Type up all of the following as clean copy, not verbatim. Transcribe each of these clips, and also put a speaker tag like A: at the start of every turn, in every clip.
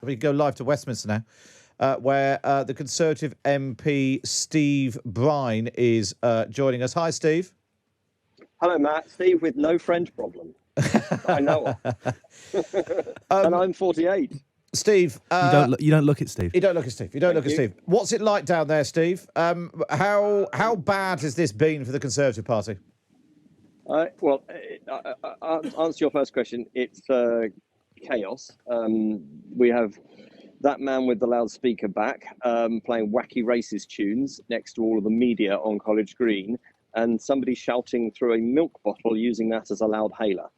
A: We go live to Westminster now, where the Conservative MP Steve Brine is joining us. Hi, Steve.
B: Hello, Matt. Steve with no French problem. I know of. And I'm 48.
A: Steve,
C: you don't look it, Steve.
A: You don't look at Steve. You don't look at Steve. What's it like down there, Steve? How bad has this been for the Conservative Party?
B: Well, answer your first question. It's chaos. We have that man with the loudspeaker back playing wacky racist tunes next to all of the media on College Green, and somebody shouting through a milk bottle using that as a loud hailer.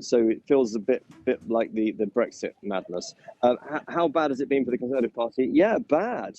B: So it feels a bit like the Brexit madness. How bad has it been for the Conservative Party? Yeah, bad,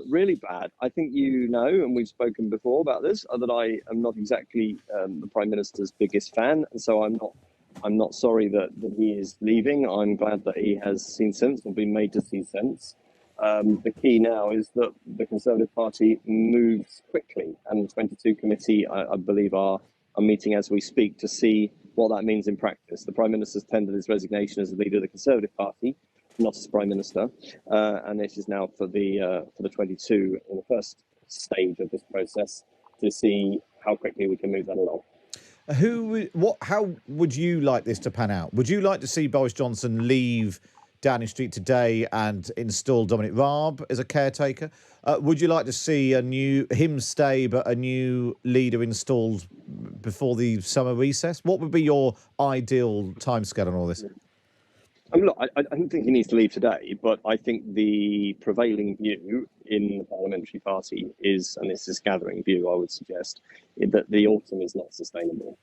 B: really bad. I think you know, and we've spoken before about this, that I am not exactly the Prime Minister's biggest fan, and so I'm not sorry that he is leaving. I'm glad that he has seen sense or been made to see sense. The key now is that the Conservative Party moves quickly, and the 22 committee, I believe, are meeting as we speak to see what that means in practice. The Prime Minister's tendered his resignation as the leader of the Conservative Party, not as Prime Minister, and it is now for the 22 in the first stage of this process to see how quickly we can move that along.
A: How would you like this to pan out? Would you like to see Boris Johnson leave Downing Street today and install Dominic Raab as a caretaker? Would you like to see him stay, but a new leader installed before the summer recess? What would be your ideal timescale on all this?
B: Look, I don't think he needs to leave today, but I think the prevailing view in the parliamentary party is, and this is gathering view, I would suggest, that the autumn is not sustainable.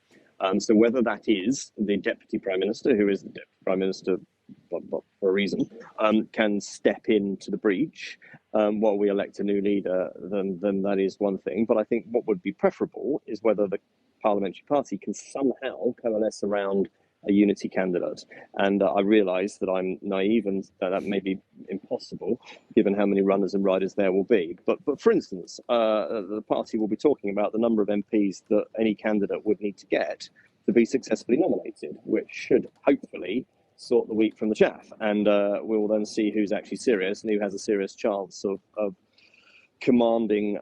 B: So whether that is the Deputy Prime Minister, who is the Deputy Prime Minister but for a reason, can step into the breach while we elect a new leader, then that is one thing. But I think what would be preferable is whether the parliamentary party can somehow coalesce around a unity candidate. And I realise that I'm naive and that may be impossible given how many runners and riders there will be. But for instance, the party will be talking about the number of MPs that any candidate would need to get to be successfully nominated, which should hopefully sort the wheat from the chaff. And we will then see who's actually serious and who has a serious chance of commanding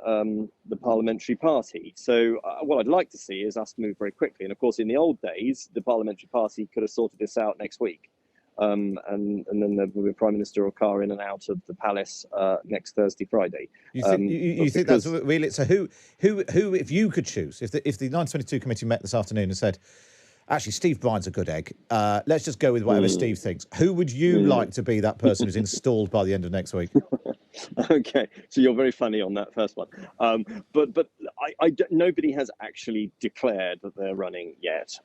B: the parliamentary party. So what I'd like to see is us move very quickly. And of course, in the old days, the parliamentary party could have sorted this out next week. And then there would be a Prime Minister or car in and out of the palace next Thursday, Friday.
A: You think that's really? So who, if you could choose, if the 1922 committee met this afternoon and said, actually, Steve Brine's a good egg, let's just go with whatever Steve thinks, who would you like to be that person who's installed by the end of next week?
B: Okay, so you're very funny on that first one. But nobody has actually declared that they're running yet.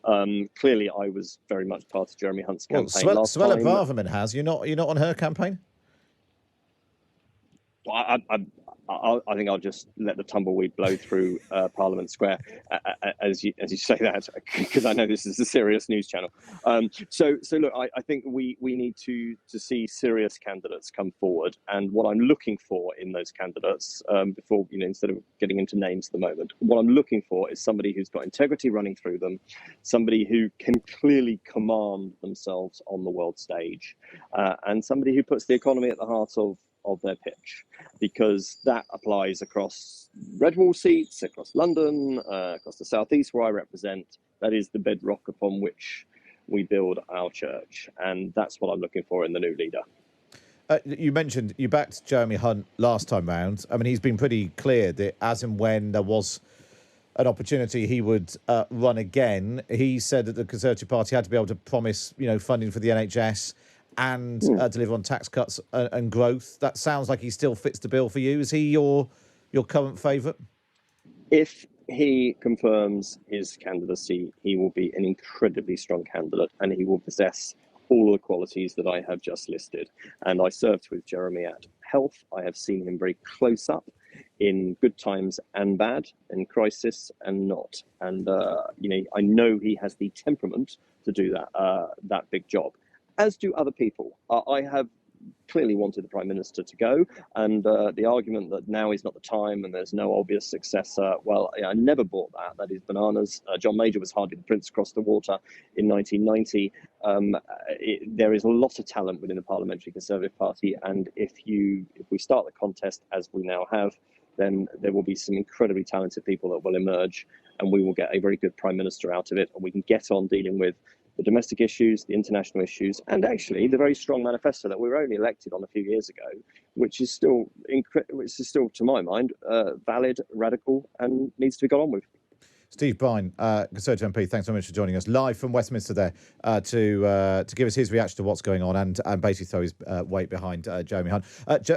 B: Clearly, I was very much part of Jeremy Hunt's campaign last time.
A: Suella Braverman has. You're not on her campaign?
B: I think I'll just let the tumbleweed blow through Parliament Square as you say that, because I know this is a serious news channel. So look, I think we need to see serious candidates come forward, and what I'm looking for in those candidates, before instead of getting into names at the moment, what I'm looking for is somebody who's got integrity running through them, somebody who can clearly command themselves on the world stage, and somebody who puts the economy at the heart of their pitch, because that applies across Red Wall seats, across London, across the southeast where I represent. That is the bedrock upon which we build our church, and that's what I'm looking for in the new leader.
A: You mentioned you backed Jeremy Hunt last time round. I mean, he's been pretty clear that as and when there was an opportunity, he would run again. He said that the Conservative Party had to be able to promise, funding for the NHS and deliver on tax cuts and growth. That sounds like he still fits the bill for you. Is he your current favourite?
B: If he confirms his candidacy, he will be an incredibly strong candidate, and he will possess all the qualities that I have just listed. And I served with Jeremy at Health. I have seen him very close up in good times and bad, in crisis and not. And I know he has the temperament to do that big job, as do other people. I have clearly wanted the Prime Minister to go. And the argument that now is not the time and there's no obvious successor, well, I never bought that. That is bananas. John Major was hardly the prince across the water in 1990. There is a lot of talent within the Parliamentary Conservative Party, and if we start the contest as we now have, then there will be some incredibly talented people that will emerge, and we will get a very good Prime Minister out of it, and we can get on dealing with the domestic issues, the international issues, and actually the very strong manifesto that we were only elected on a few years ago, which is still, to my mind, valid, radical, and needs to be got on with.
A: Steve Brine, Conservative MP, thanks so much for joining us live from Westminster there to give us his reaction to what's going on and basically throw his weight behind Jeremy Hunt.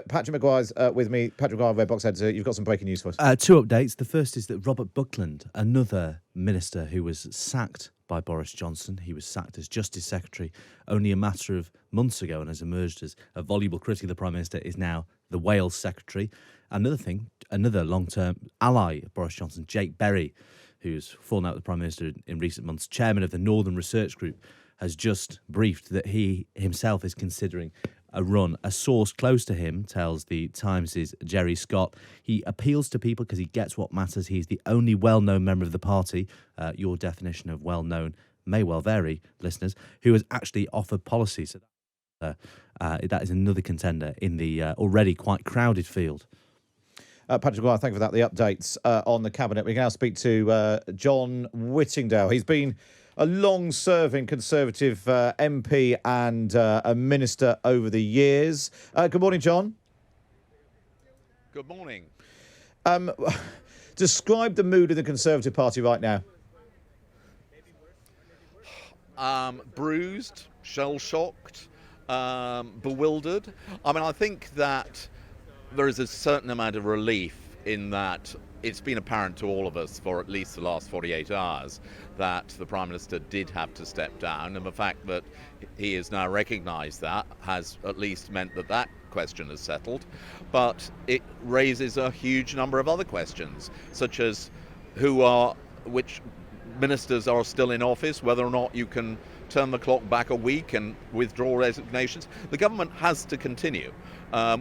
A: Patrick Maguire's with me. Patrick Maguire, Red Box Editor. You've got some breaking news for us.
C: Two updates. The first is that Robert Buckland, another minister who was sacked by Boris Johnson, he was sacked as Justice Secretary only a matter of months ago and has emerged as a voluble critic of the Prime Minister, is now the Wales Secretary. Another thing, another long-term ally of Boris Johnson, Jake Berry, who's fallen out with the Prime Minister in recent months, chairman of the Northern Research Group, has just briefed that he himself is considering a run. A source close to him tells the Times' Jerry Scott he appeals to people because he gets what matters. He's the only well-known member of the party. Your definition of well-known may well vary, listeners, who has actually offered policy. So that is another contender in the already quite crowded field.
A: Patrick Maguire, thank you for that. The updates on the Cabinet. We can now speak to John Whittingdale. He's been a long-serving Conservative MP and a minister over the years. Good morning, John.
D: Good morning.
A: Describe the mood of the Conservative Party right now.
D: Bruised, shell-shocked, bewildered. I mean, I think that there is a certain amount of relief in that it's been apparent to all of us for at least the last 48 hours that the Prime Minister did have to step down, and the fact that he has now recognised that has at least meant that that question is settled. But it raises a huge number of other questions, such as which ministers are still in office, whether or not you can turn the clock back a week and withdraw resignations. The government has to continue.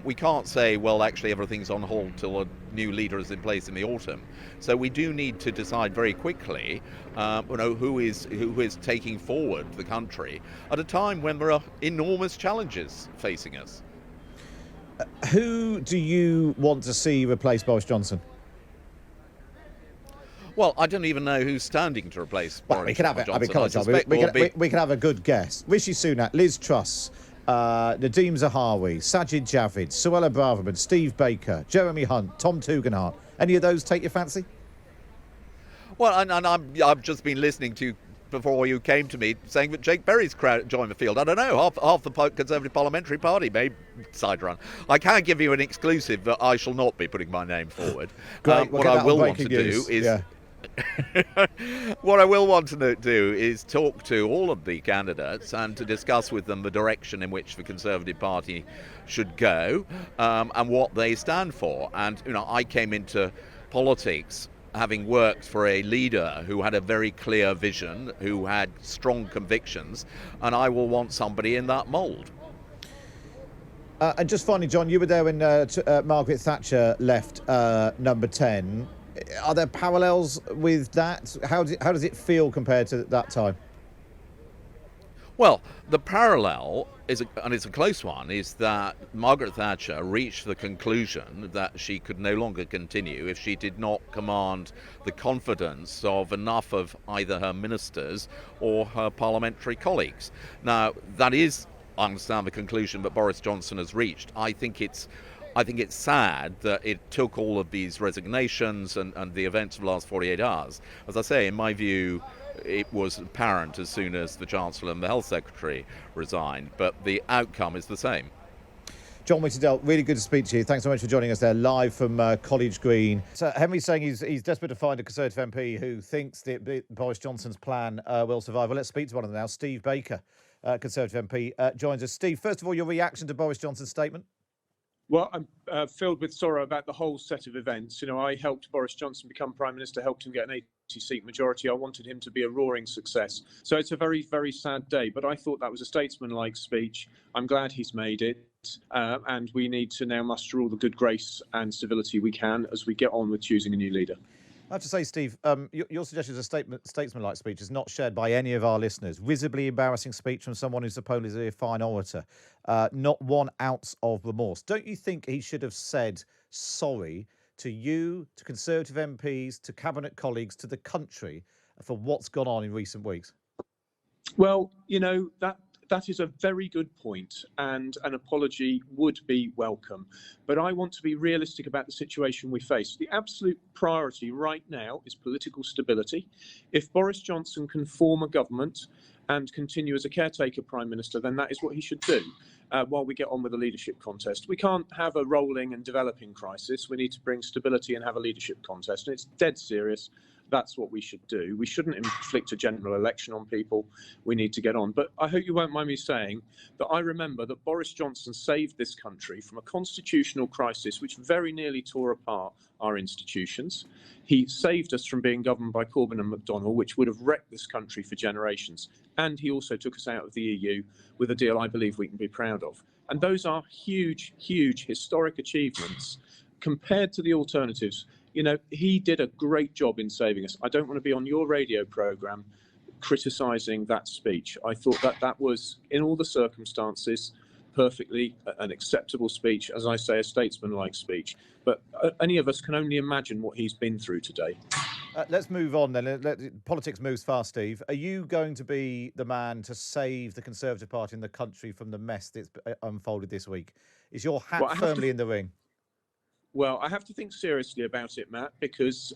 D: We can't say, well, actually everything's on hold till a new leader is in place in the autumn. So we do need to decide very quickly, who is taking forward the country at a time when there are enormous challenges facing us.
A: Who do you want to see replace Boris Johnson?
D: Well, I don't even know who's standing to replace Boris
A: we can have
D: Johnson.
A: I mean, come on, John. We can have a good guess. Rishi Sunak, Liz Truss, Nadeem Zahawi, Sajid Javid, Suella Braverman, Steve Baker, Jeremy Hunt, Tom Tugendhat. Any of those take your fancy?
D: Well, and I've just been listening to, before you came to me, saying that Jake Berry's joined the field. I don't know, half the Conservative Parliamentary Party may side run. I can't give you an exclusive that I shall not be putting my name forward.
A: Great.
D: What I will want to do is...
A: Yeah.
D: What I will want to do is talk to all of the candidates and to discuss with them the direction in which the Conservative Party should go, and what they stand for. And I came into politics having worked for a leader who had a very clear vision, who had strong convictions, and I will want somebody in that mould.
A: And just finally, John, you were there when Margaret Thatcher left Number 10. Are there parallels with that? How does it feel compared to that time?
D: Well, the parallel and it's a close one, is that Margaret Thatcher reached the conclusion that she could no longer continue if she did not command the confidence of enough of either her ministers or her parliamentary colleagues. Now, that is, I understand, the conclusion that Boris Johnson has reached. I think it's sad that it took all of these resignations and the events of the last 48 hours. As I say, in my view, it was apparent as soon as the Chancellor and the Health Secretary resigned, but the outcome is the same.
A: John Whittingdale, really good to speak to you. Thanks so much for joining us there live from College Green. So Henry's saying he's desperate to find a Conservative MP who thinks that Boris Johnson's plan will survive. Well, let's speak to one of them now. Steve Baker, Conservative MP, joins us. Steve, first of all, your reaction to Boris Johnson's statement?
E: Well, I'm filled with sorrow about the whole set of events. I helped Boris Johnson become Prime Minister, helped him get an 80-seat majority. I wanted him to be a roaring success. So it's a very, very sad day. But I thought that was a statesmanlike speech. I'm glad he's made it. and we need to now muster all the good grace and civility we can as we get on with choosing a new leader.
A: I have to say, Steve, your suggestion is a statesman-like speech is not shared by any of our listeners. Visibly embarrassing speech from someone who's supposedly a fine orator. Not 1 ounce of remorse. Don't you think he should have said sorry to you, to Conservative MPs, to Cabinet colleagues, to the country for what's gone on in recent weeks?
E: Well, that is a very good point, and an apology would be welcome. But I want to be realistic about the situation we face. The absolute priority right now is political stability. If Boris Johnson can form a government and continue as a caretaker Prime Minister, then that is what he should do while we get on with the leadership contest. We can't have a rolling and developing crisis. We need to bring stability and have a leadership contest. And it's dead serious. That's what we should do. We shouldn't inflict a general election on people. We need to get on. But I hope you won't mind me saying that I remember that Boris Johnson saved this country from a constitutional crisis which very nearly tore apart our institutions. He saved us from being governed by Corbyn and McDonnell, which would have wrecked this country for generations. And he also took us out of the EU with a deal I believe we can be proud of. And those are huge, huge historic achievements compared to the alternatives. He did a great job in saving us. I don't want to be on your radio programme criticising that speech. I thought that was, in all the circumstances, perfectly an acceptable speech, as I say, a statesman-like speech. But any of us can only imagine what he's been through today.
A: Let's move on then. Politics moves fast, Steve. Are you going to be the man to save the Conservative Party in the country from the mess that's unfolded this week? Is your hat firmly in the ring?
E: Well, I have to think seriously about it, Matt, because,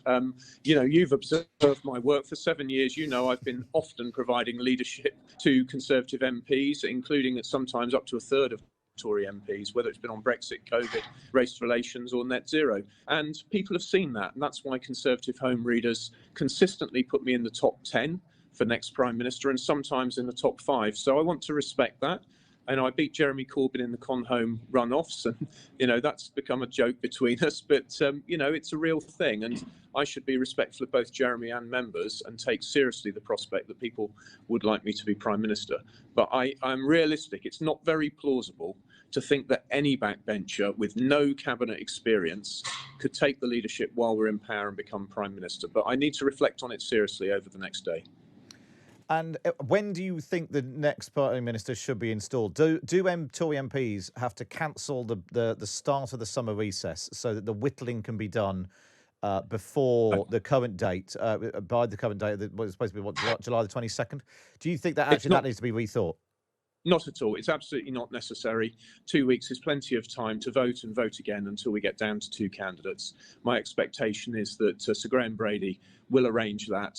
E: you've observed my work for 7 years. I've been often providing leadership to Conservative MPs, including sometimes up to a third of Tory MPs, whether it's been on Brexit, COVID, race relations or net zero. And people have seen that. And that's why Conservative home readers consistently put me in the top 10 for next Prime Minister and sometimes in the top 5. So I want to respect that. And I beat Jeremy Corbyn in the Con Home runoffs, and that's become a joke between us. But it's a real thing, and I should be respectful of both Jeremy and members and take seriously the prospect that people would like me to be Prime Minister. But I'm realistic. It's not very plausible to think that any backbencher with no cabinet experience could take the leadership while we're in power and become Prime Minister. But I need to reflect on it seriously over the next day.
A: And when do you think the next Prime Minister should be installed? Do Tory MPs have to cancel the start of the summer recess so that the whittling can be done before the current date, by the current date that was supposed to be July the 22nd? Do you think that that needs to be rethought?
E: Not at all. It's absolutely not necessary. 2 weeks is plenty of time to vote and vote again until we get down to 2 candidates. My expectation is that Sir Graham Brady will arrange that.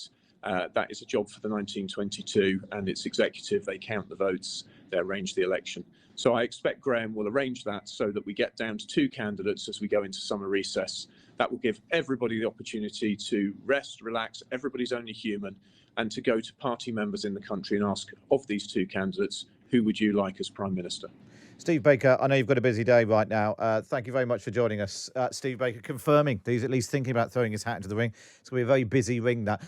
E: That is a job for the 1922 and its executive. They count the votes, they arrange the election. So I expect Graham will arrange that so that we get down to 2 candidates as we go into summer recess. That will give everybody the opportunity to rest, relax, everybody's only human, and to go to party members in the country and ask, of these 2 candidates, who would you like as Prime Minister?
A: Steve Baker, I know you've got a busy day right now. Thank you very much for joining us. Steve Baker confirming that he's at least thinking about throwing his hat into the ring. It's going to be a very busy ring, that.